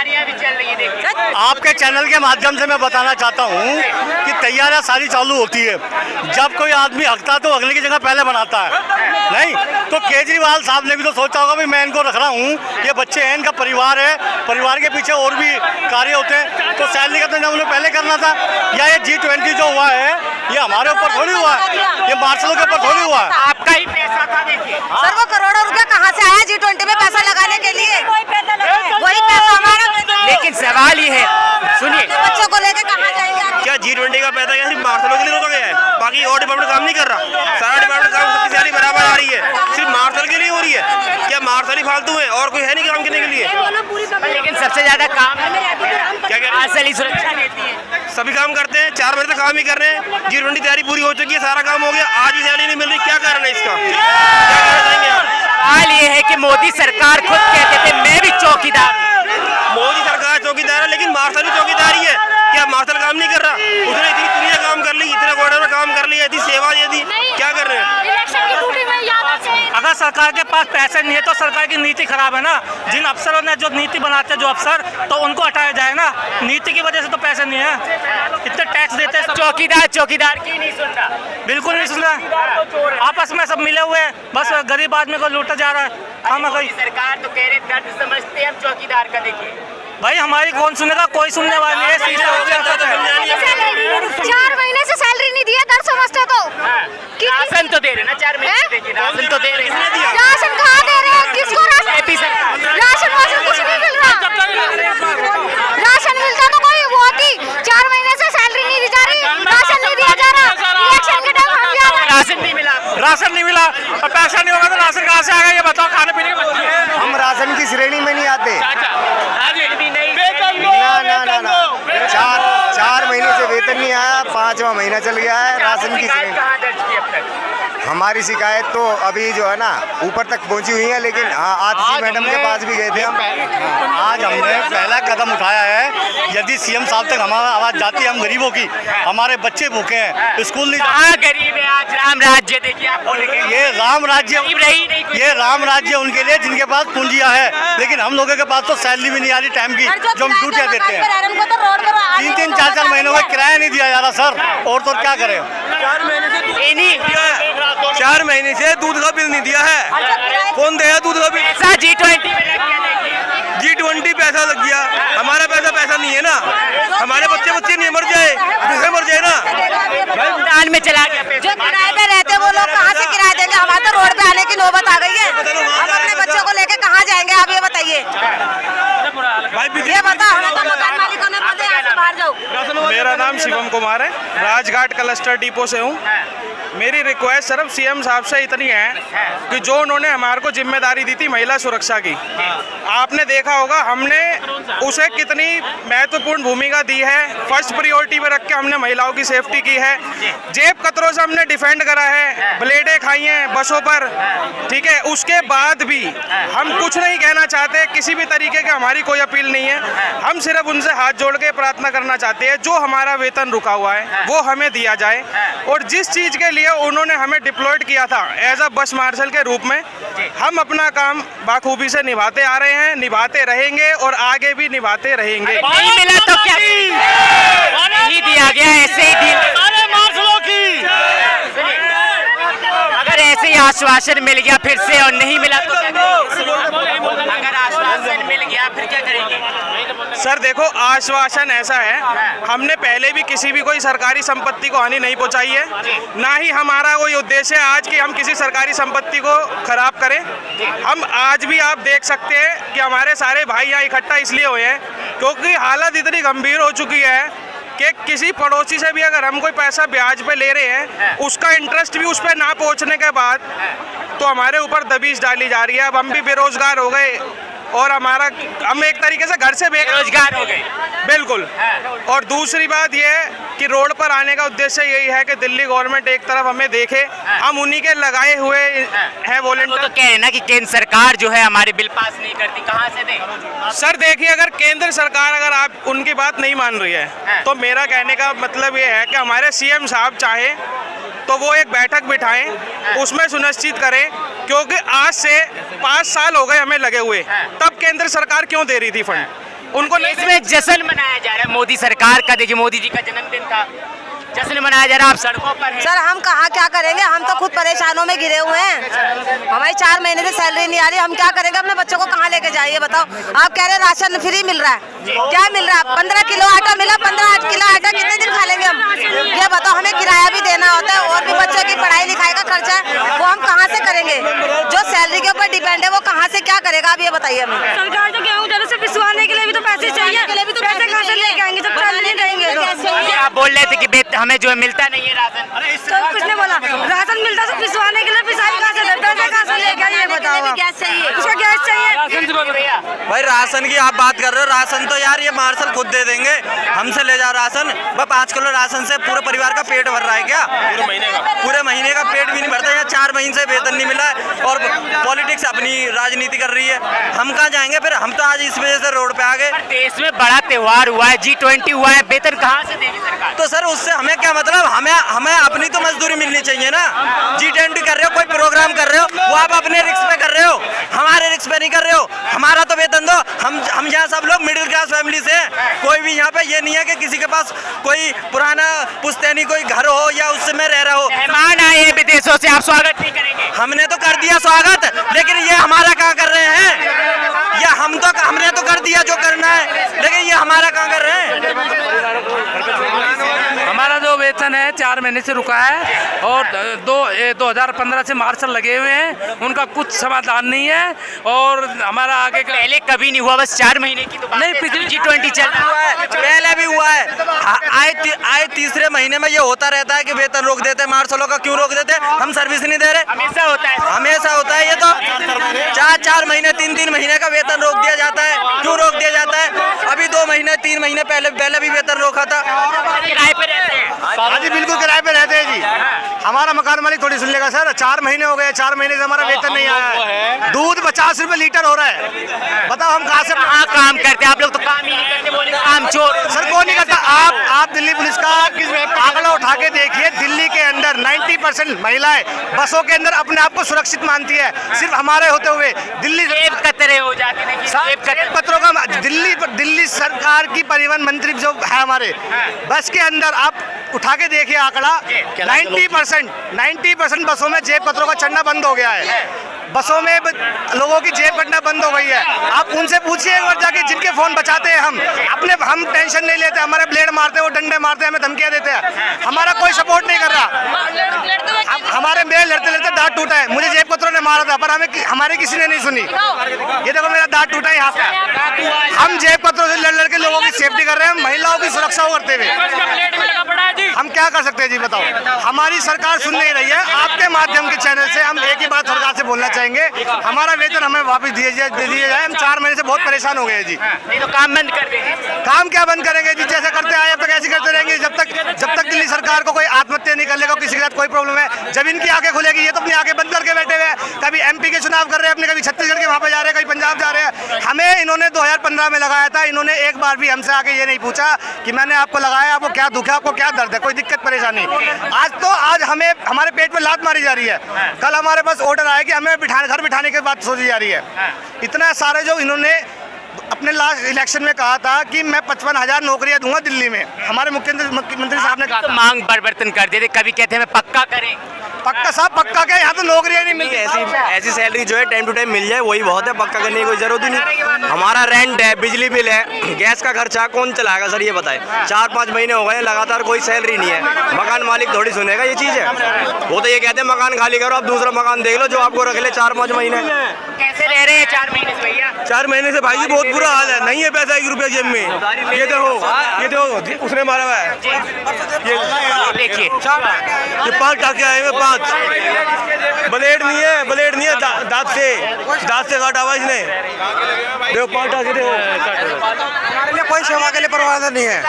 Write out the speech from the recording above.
तैयारियां भी चल रही है। देखिए आपके चैनल के माध्यम से मैं बताना चाहता हूँ कि तैयारियां सारी चालू होती है। जब कोई आदमी हकता तो अगले की जगह पहले बनाता है, नहीं तो केजरीवाल साहब ने भी तो सोचा होगा भी मैं इनको रख रहा हूँ, ये बच्चे हैं, इनका परिवार है, परिवार के पीछे और भी कार्य होते हैं, तो सैलरी का तो ना उन्हें पहले करना था। या ये G20 जो हुआ है ये हमारे ऊपर थोड़ी हुआ है, ये मार्शलों के ऊपर थोड़ी हुआ है। आपका ही पैसा था। देखिए सर वो करोड़ों रुपया कहाँ से आया G20 में पैसा लगाने के लिए? वही पैसा हमारा। लेकिन सवाल ये है, सुनिए, बच्चों को लेके कहाँ जाएंगे? क्या G20 का पैसा क्या सिर्फ मार्शलों के लिए रोका गया है? बाकी और डिपार्टमेंट काम नहीं कर रहा, सारा डिपार्टमेंट काम सबकी सैलरी बराबर आ रही है, सिर्फ मार्शल के लिए हो रही है। क्या मार्शल ही फालतू है और कोई है नहीं काम करने के लिए? लेकिन सबसे ज्यादा काम क्या मार्शल ही सुरक्षा देती है। सभी काम करते हैं, 4 बजे तक काम ही कर रहे हैं। G20 तैयारी पूरी हो चुकी है, सारा काम हो गया, आज भी सैलरी नहीं मिल रही। क्या कारण है इसका? क्या कहना चाहेंगे आप? सवाल ये है कि मोदी सरकार खुद कहते थे मैं भी चौकीदार हूं। मोदी सरकार चौकीदार है लेकिन मार्शल भी चौकीदारी है। क्या मार्शल काम नहीं कर रहा? उसने इतनी दुनिया काम कर ली, इतना बॉर्डर में काम कर लिया, इतनी सेवा दे दी, क्या कर रहे हैं? अगर सरकार के पास पैसे नहीं है तो सरकार की नीति खराब है ना। जिन अफसरों ने जो नीति बनाते हैं जो अफसर, तो उनको हटाया जाए ना। नीति की वजह से तो पैसे नहीं है, इतने टैक्स देते हैं। चौकीदार की नहीं सुन रहा, बिल्कुल नहीं सुन रहा, आपस में सब मिले हुए हैं, बस गरीब आदमी को लूटा जा रहा है। हम सरकार तो कह रहे दर्द समझते हैं हम चौकीदार का। देखिए भाई हमारी कौन सुनेगा, कोई सुनने वाली है। 4 महीने से सैलरी नहीं दिया, दर्द समझते तो। राशन तो दे रहे ना, 4 महीने देखिए राशन तो दे रहे हैं। राशन कहाँ दे रहे हैं? किसको राशन? राशन वाशन कुछ नहीं मिल रहा। राशन मिलता तो कोई वो होती। 4 महीने से सैलरी नहीं दी जा रही, राशन नहीं दिया जा रहा। इलेक्शन के टाइम हम जा रहे हैं। राशन नहीं मिला, राशन नहीं मिला और पैसा नहीं होगा तो राशन कहाँ से आएगा? ये बताओ, खाने पीने की हम राशन की श्रेणी में नहीं आते। ना 4 महीने से वेतन नहीं आया, 5वां महीना चल गया है। राशन की श्रेणी हमारी शिकायत तो अभी जो है ना ऊपर तक पहुंची हुई है, लेकिन हाँ आतिशी मैडम के पास भी गए थे हम। आज हमने पहला कदम उठाया है। यदि सीएम साहब तक हमारा आवाज़ जाती है, हम गरीबों की, हमारे बच्चे भूखे हैं, स्कूल नहीं। कहाँ गरीब है? आज राम राज्य देखिए आपको। ये राम राज्य उनके लिए जिनके पास पूंजियाँ है, लेकिन हम लोगों के पास तो सैलरी भी नहीं आ रही टाइम की, जो हम ड्यूटियाँ देते हैं। 3-3, 4-4 महीनों का किराया नहीं दिया जा रहा सर, और तो क्या करें? 4 महीने से दूध का बिल नहीं दिया है। कौन देगा दूध का बिल? G20 पैसा लग गया, हमारा पैसा नहीं है ना। हमारे बच्चे नहीं मर जाए, भूखे मर जाए ना। दान में चला गया। जो किराए पे रहते वो लोग कहाँ से किराया देंगे? हमारे तो रोड पे आने की नौबत आ गई है। हम अपने बच्चों को लेके कहाँ जाएंगे? आप ये बताइए। ये बताओ, हमें तो मकान मालिकों ने बोले यहाँ से बाहर जाओ। मेरा नाम शिवम कुमार है, राजघाट क्लस्टर डिपो से हूँ। मेरी रिक्वेस्ट सिर्फ सीएम साहब से इतनी है कि जो उन्होंने हमारे को जिम्मेदारी दी थी महिला सुरक्षा की, आपने देखा होगा हमने उसे कितनी महत्वपूर्ण भूमिका दी है। फर्स्ट प्रायोरिटी पे रख के हमने महिलाओं की सेफ्टी की है। जेब कतरों से हमने डिफेंड करा है, ब्लेडें खाई हैं बसों पर, ठीक है। उसके बाद भी हम कुछ नहीं कहना चाहते, किसी भी तरीके की हमारी कोई अपील नहीं है। हम सिर्फ उनसे हाथ जोड़ के प्रार्थना करना चाहते हैं जो हमारा वेतन रुका हुआ है वो हमें दिया जाए। और जिस चीज़ के लिए उन्होंने हमें डिप्लॉयड किया था एज अ बस मार्शल के रूप में, हम अपना काम बाखूबी से निभाते आ रहे हैं, निभाते रहेंगे और आगे भी निभाते रहेंगे। नहीं मिला तो क्या नहीं दिया गया, ऐसे ही अगर ऐसे ही आश्वासन मिल गया फिर से और नहीं मिला तो अगर आश्वासन मिल गया फिर क्या करेंगे? सर देखो, आश्वासन ऐसा है, हमने पहले भी किसी भी कोई सरकारी संपत्ति को हानि नहीं पहुंचाई है, ना ही हमारा कोई उद्देश्य है आज कि हम किसी सरकारी संपत्ति को खराब करें। हम आज भी आप देख सकते हैं कि हमारे सारे भाई यहाँ इकट्ठा इसलिए हुए हैं क्योंकि हालत इतनी गंभीर हो चुकी है कि किसी पड़ोसी से भी अगर हम कोई पैसा ब्याज पे ले रहे हैं, उसका इंटरेस्ट भी उस पर ना पहुंचने के बाद तो हमारे ऊपर दबिश डाली जा रही है। अब हम भी बेरोजगार हो गए और हम एक तरीके से घर से बेरोजगार हो गए। बिल्कुल। और दूसरी बात यह है कि रोड पर आने का उद्देश्य यही है कि दिल्ली गवर्नमेंट एक तरफ हमें देखे, हम उन्हीं के लगाए हुए हैं वॉलंटियर। तो कह रहे हैं ना कि केंद्र सरकार जो है हमारे बिल पास नहीं करती, कहाँ से दे? सर देखिए, अगर केंद्र सरकार अगर आप उनकी बात नहीं मान रही है तो मेरा कहने का मतलब ये है कि हमारे सीएम साहब चाहे तो वो एक बैठक बिठाएं, उसमें सुनिश्चित करें, क्योंकि आज से 5 साल हो गए हमें लगे हुए, तब केंद्र सरकार क्यों दे रही थी फंड? उनको नहीं इसमें जश्न मनाया जा रहा है मोदी सरकार का। देखिए मोदी जी का जन्मदिन था, जश्न मनाया जा रहा है, आप सड़कों पर हैं। सर हम कहाँ क्या करेंगे, हम तो खुद परेशानों में घिरे हुए हैं। हमारी 4 महीने से सैलरी नहीं आ रही, हम क्या करेंगे, अपने बच्चों को कहाँ लेके जाइए बताओ। आप कह रहे हैं राशन फ्री मिल रहा है, क्या मिल रहा है? 15 किलो आटा मिला, 15 किलो आटा कितने दिन खा लेंगे हम, ये बताओ। हमें किराया भी देना होता है और भी बच्चों की पढ़ाई लिखाई का खर्चा है, वो हम कहाँ से करेंगे? जो सैलरी के ऊपर डिपेंड है वो कहाँ से क्या करेगा, आप ये बताइए हमें। सरकार तो गेहूं जरा से पिसवाने के लिए भी तो पैसे चाहिए, पैसे कहाँ से लेके आएंगे जब चल नहीं रहेंगे तो? आप बोल रहे थे कि हमें जो है मिलता नहीं है राशन। तो किसने बोला राशन मिलता तो पिसवाने के लिए पिसाई कहाँ से देते हैं, कहाँ से लेके आइए बताओ। गैस चाहिए, उसका गैस चाहिए। भाई राशन की आप बात कर रहे हो, राशन तो यार ये मार्शल खुद दे देंगे, हमसे ले जाओ राशन। बस 5 किलो राशन से पूरे परिवार का पेट भर रहा है क्या? पूरे महीने का पेट भी नहीं भरता। यहाँ 4 महीने से वेतन नहीं मिला है और पॉलिटिक्स अपनी राजनीति कर रही है। हम कहाँ जाएंगे फिर? हम तो आज इस वजह से रोड पे आ गए। देश में बड़ा त्योहार हुआ है, G20 हुआ है, वेतन कहाँ से देगी सरकार? तो सर उससे हमें क्या मतलब? हमें अपनी तो मजदूरी मिलनी चाहिए ना। G20 कर रहे हो, कोई प्रोग्राम कर रहे हो, वो आप अपने रिस्क पे कर रहे हो, हमारे रिस्क पे नहीं कर रहे हो। हमारा तो वेतन दो। हम यहाँ सब लोग मिडिल क्लास फैमिली से हैं। कोई भी यहाँ पे ये नहीं है कि किसी के पास कोई पुराना पुश्तैनी कोई घर हो या उससे में रह रहा हो। मेहमान आए हैं विदेशों से, आप स्वागत नहीं करेंगे? हमने तो कर दिया स्वागत, लेकिन ये हमारा कहाँ कर रहे हैं? या हमने तो कर दिया जो करना है, लेकिन ये हमारा कहाँ कर रहे हैं? हमारा जो वेतन है 4 महीने से रुका है और 2015 से मार्शल लगे हुए हैं, उनका कुछ समाधान नहीं है। और हमारा आगे पहले कभी नहीं हुआ, बस 4 महीने की तो बात नहीं, है। पिछली G20 चल रहा हुआ है, पहले भी हुआ है। आए तीसरे महीने में ये होता रहता है कि वेतन रोक देते हैं मार्शलों का। क्यों रोक देते हैं? हम सर्विस नहीं दे रहे। हमेशा होता है, हमेशा होता है। ये तो 4 महीने 3 महीने का वेतन रोक दिया जाता है। क्यों रोक दिया जाता है? अभी 2 महीने 3 महीने पहले भी वेतन रोका था। किराए पे रहते हैं। हाँ जी बिल्कुल किराए पे रहते हैं जी। हमारा मकान मालिक थोड़ी सुन लेगा सर। 4 महीने हो गए, 4 महीने से हमारा वेतन नहीं आया है। दूध 50 रुपए लीटर हो रहा है, बताओ हम कहाँ से काम करते हैं? आप लोग तो काम ही नहीं करते, बोले काम चोर। सर कौन नहीं करता? आप दिल्ली पुलिस का आंकड़ा उठा के देखिए, दिल्ली के अंदर 90% महिलाएं बसों के अंदर अपने आप को सुरक्षित मानती है। सिर्फ हमारे होते हुए दिल्ली जेब कतरे हो जाती है। जेब कतरों का दिल्ली सरकार की परिवहन मंत्री जो है हमारे बस के अंदर, आप उठा के देखिए आंकड़ा, 90% बसों में जेब कतरों का चढ़ना बंद हो गया है। बसों में लोगों की जेब कटना बंद हो गई है। आप उनसे पूछिए एक बार जाके, जिनके फोन बचाते हैं हम टेंशन नहीं लेते। हमारे ब्लेड मारते हैं, वो डंडे मारते हैं, हमें धमकियां देते हैं, हमारा कोई सपोर्ट नहीं कर रहा। हमारे मेरे लड़ते दांत टूटा है, मुझे जेब कतरों ने मारा था पर हमारे किसी ने नहीं सुनी। ये देखो मेरा दांत टूटा है यहाँ पे। हम जेब कतरों से लड़ के लोगों की सेफ्टी कर रहे हैं, महिलाओं की सुरक्षा करते हुए। हम क्या कर सकते हैं जी बताओ? हमारी सरकार सुन नहीं रही है। आपके माध्यम के चैनल से हम एक ही बात सरकार से बोलना चाहेंगे, हमारा वेतन हमें वापस दिया जाए। हम 4 महीने से बहुत परेशान हो गए जी। नहीं तो काम बंद कर देंगे। काम क्या बंद करेंगे जी? जैसे करते आए अब तक ऐसे करते रहेंगे जब तक दिल्ली सरकार को कोई आत्महत्या नहीं कर लेगा, किसी के साथ कोई प्रॉब्लम है। जब इनकी आंखें खुलेगी, ये तो अपनी आंखें बंद करके बैठे हुए हैं। कभी MP के चुनाव कर रहे हैं अपने, कभी छत्तीसगढ़ के वहाँ पे जा रहे हैं, कभी पंजाब जा रहे हैं। हमें इन्होंने 2015 में लगाया था, इन्होंने एक बार भी हमसे आके ये नहीं पूछा कि मैंने आपको लगाया, आपको क्या दुख है, आपको क्या दर्द है, कोई दिक्कत परेशानी। आज हमें हमारे पेट पे लात मारी जा रही है। कल हमारे पास ऑर्डर आया कि हमें घर बिठाने की बात सोची जा रही है। इतना सारे जो इन्होंने अपने लास्ट इलेक्शन में कहा था कि मैं 55,000 नौकरियां दूंगा दिल्ली में, हमारे मुख्यमंत्री साहब ने कहा तो मांग परिवर्तन कर देते, कभी कहते हैं पक्का करें। पक्का साहब पक्का क्या? यहाँ तो नौकरियां नहीं मिलती। ऐसी सैलरी जो है टाइम टू टाइम मिल जाए वही बहुत है, पक्का करने की कोई जरूरत ही नहीं। हमारा रेंट है, बिजली बिल है, गैस का खर्चा कौन चलाएगा सर ये बताए? 4-5 महीने हो गए लगातार कोई सैलरी नहीं है। मकान मालिक थोड़ी सुनेगा ये चीज़ है। वो तो ये कहते हैं मकान खाली करो, आप दूसरा मकान देख लो जो आपको रख ले 4-5 महीने। कैसे रह रहे हैं 4 महीने से भैया? 4 महीने से भाई जी बहुत बुरा हाल है। नहीं है पैसा 1 रुपया जेब में। ये देखो उसने मारा हुआ है। ये देखिए, ये 5 टाके आए हुए, 5 ब्लेड नहीं है, दांत से काटा हुआ इसने। देखो 5 टाके, देखो कोई सेवा के लिए परवाह नहीं है।